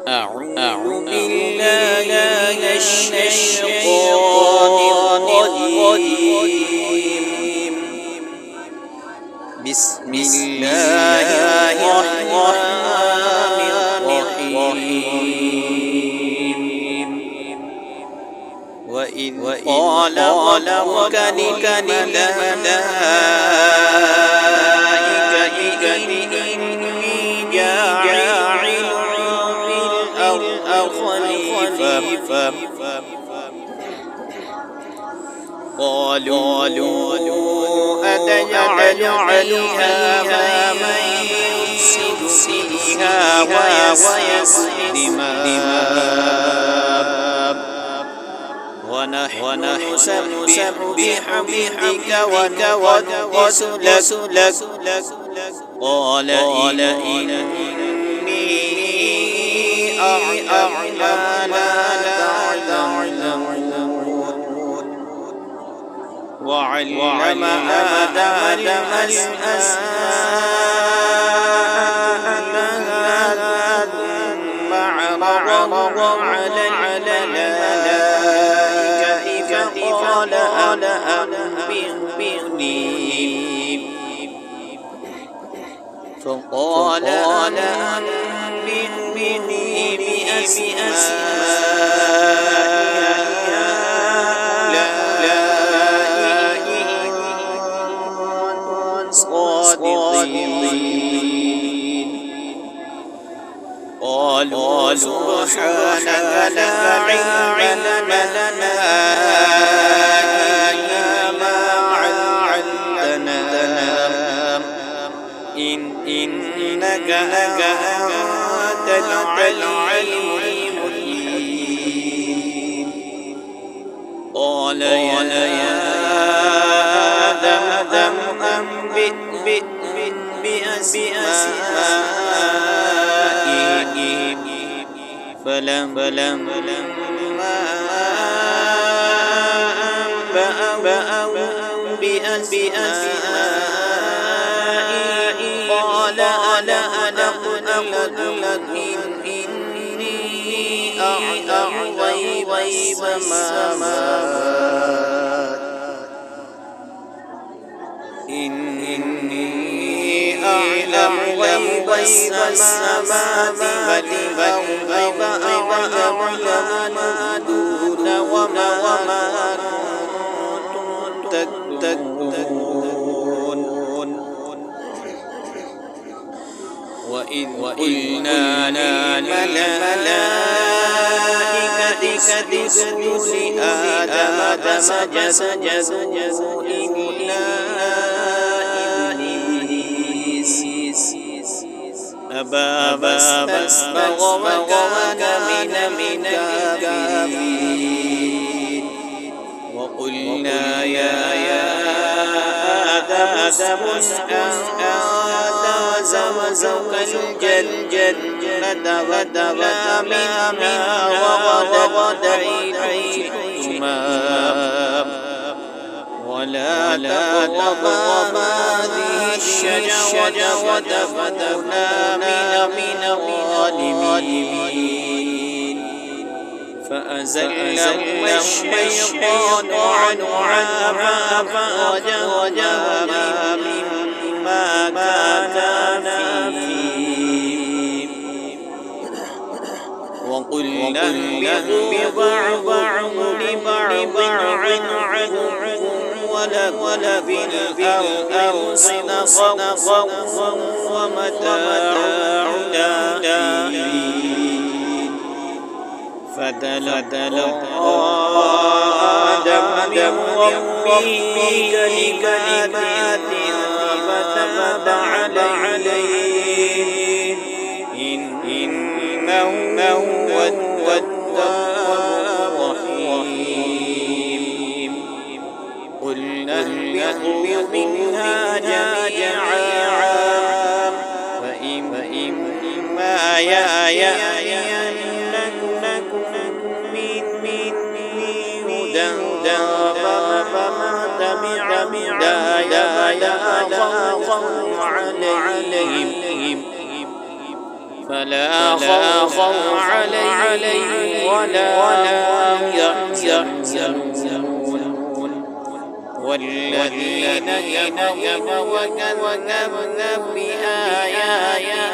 أعوذ بالله من الشيطان الرجيم. بسم الله الرحمن الرحيم. وإذ قال ربك للملائكة إني جاعل في الأرض خليفة قالوا أتجعل فيها من يفسد فيها ويسفك الدماء ونحن نسبح بحمدك ونقدس لك قال إني أعلم ما لا تعلمون. وعلم آدم الأسماء ثم عرضهم على الملائكة فقال أنبئني بأسماء صادقين. قالوا سبحانك لا علم لنا إلا ما علمتنا إنك أنت العليم الحكيم. قال يا آدم أنبئهم بأسمائهم فلما أنبأهم بأسمائهم قال أنا أقول إني أعلم غيب السماوات إني أعلم غيب السماوات والأرض وأعلم ما تبدون وما كنتم تكتمون. وإذ قلنا للملائكة اسجدوا لآدم فسجدوا إلا إبليس أبى واستكبر وكان من الكافرين. وقلنا يا آدم اسكن أنت وزوجك الجنة وكلا منها وغدا حيثما ولا تقربا هذه الشجرة فتكونا من الظالمين. فأزلهما الشيطان عنها فأخرجهما مما كانا فيه. وقلنا اهبطوا بعضكم لبعض عدو ولفي الأرض نخوة ومتاع حين. فتلقى آدم من ربه كلمات فتاب عليه إنه هو التواب الرحيم. قلنا اهبطوا منها جميعا فإما يأتينكم مني هدى فمن تبع هداي فلا خوف عليهم فلا خوف عليهم ولا هم يحزنون والذين كفروا وكذبوا بآياتنا